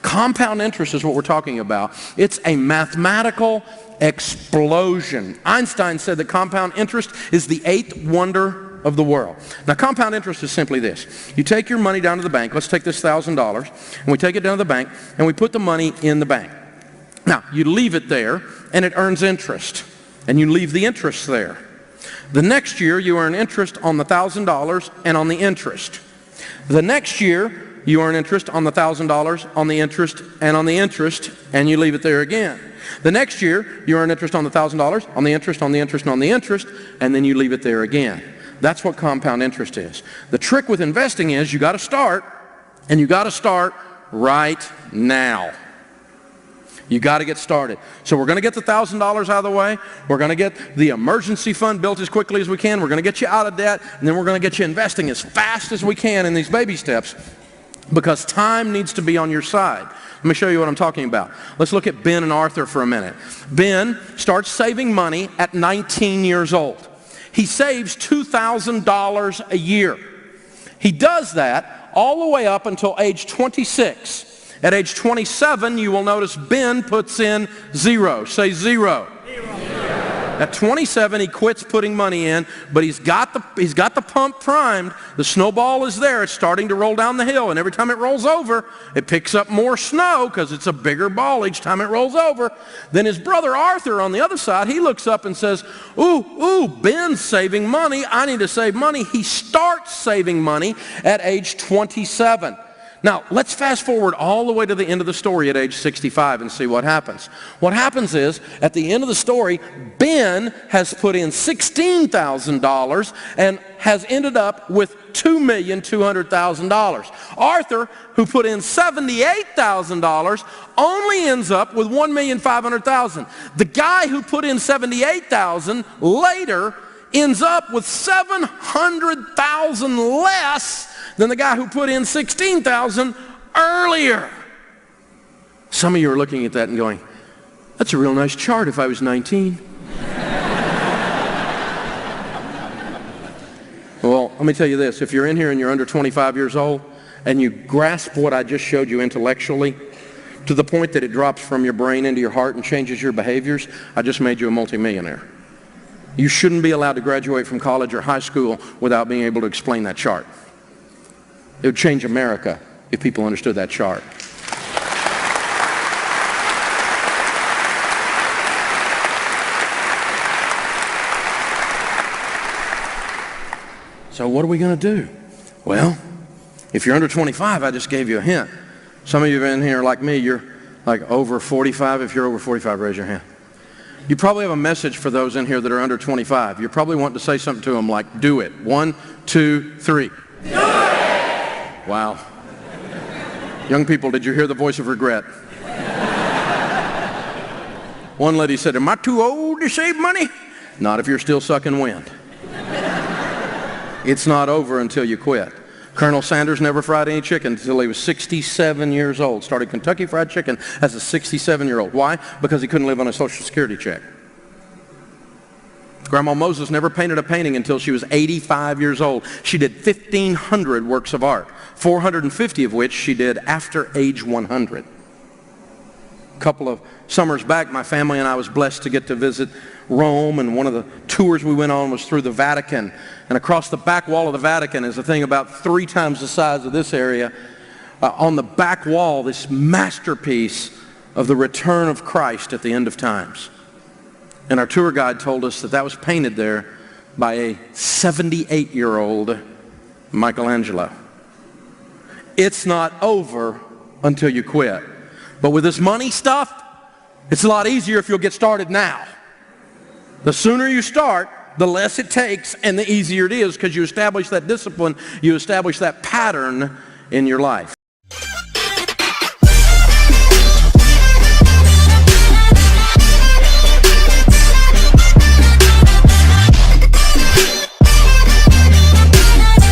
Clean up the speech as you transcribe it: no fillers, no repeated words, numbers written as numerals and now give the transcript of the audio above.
Compound interest is what we're talking about. It's a mathematical explosion. Einstein said that compound interest is the eighth wonder of the world. Now, compound interest is simply this. You take your money down to the bank. Let's take this $1,000, and we take it down to the bank, and we put the money in the bank. Now, you leave it there, and it earns interest, and you leave the interest there. The next year, you earn interest on the $1,000 and on the interest. The next year, you earn interest on the $1,000, on the interest, and on the interest, and you leave it there again. The next year, you earn interest on the $1,000, on the interest, on the interest, and on the interest, and then you leave it there again. That's what compound interest is. The trick with investing is you got to start, and you got to start right now. You got to get started. So we're going to get the $1,000 out of the way. We're going to get the emergency fund built as quickly as we can. We're going to get you out of debt, and then we're going to get you investing as fast as we can in these baby steps, because time needs to be on your side. Let me show you what I'm talking about. Let's look at Ben and Arthur for a minute. Ben starts saving money at 19 years old. He saves $2,000 a year. He does that all the way up until age 26. At age 27, you will notice Ben puts in zero. Say zero. At 27, he quits putting money in, but he's got the pump primed. The snowball is there. It's starting to roll down the hill, and every time it rolls over, it picks up more snow because it's a bigger ball each time it rolls over. Then his brother Arthur on the other side, he looks up and says, ooh, Ben's saving money. I need to save money. He starts saving money at age 27. Now, let's fast forward all the way to the end of the story at age 65 and see what happens. What happens is, at the end of the story, Ben has put in $16,000 and has ended up with $2,200,000. Arthur, who put in $78,000, only ends up with $1,500,000. The guy who put in $78,000 later ends up with $700,000 less than the guy who put in $16,000 earlier. Some of you are looking at that and going, that's a real nice chart if I was 19. Well, let me tell you this. If you're in here and you're under 25 years old and you grasp what I just showed you intellectually to the point that it drops from your brain into your heart and changes your behaviors, I just made you a multimillionaire. You shouldn't be allowed to graduate from college or high school without being able to explain that chart. It would change America if people understood that chart. So what are we going to do? Well, if you're under 25, I just gave you a hint. Some of you in here like me, you're like over 45. If you're over 45, raise your hand. You probably have a message for those in here that are under 25. You're probably wanting to say something to them like, do it. 1, 2, 3. Do it! Wow. Young people, did you hear the voice of regret? One lady said, am I too old to save money? Not if you're still sucking wind. It's not over until you quit. Colonel Sanders never fried any chicken until he was 67 years old. Started Kentucky Fried Chicken as a 67-year-old. Why? Because he couldn't live on a Social Security check. Grandma Moses never painted a painting until she was 85 years old. She did 1,500 works of art, 450 of which she did after age 100. A couple of summers back, my family and I was blessed to get to visit Rome, and one of the tours we went on was through the Vatican. And across the back wall of the Vatican is a thing about 3 times the size of this area. On the back wall, this masterpiece of the return of Christ at the end of times. And our tour guide told us that that was painted there by a 78-year-old Michelangelo. It's not over until you quit. But with this money stuff, it's a lot easier if you'll get started now. The sooner you start, the less it takes and the easier it is, because you establish that discipline, you establish that pattern in your life.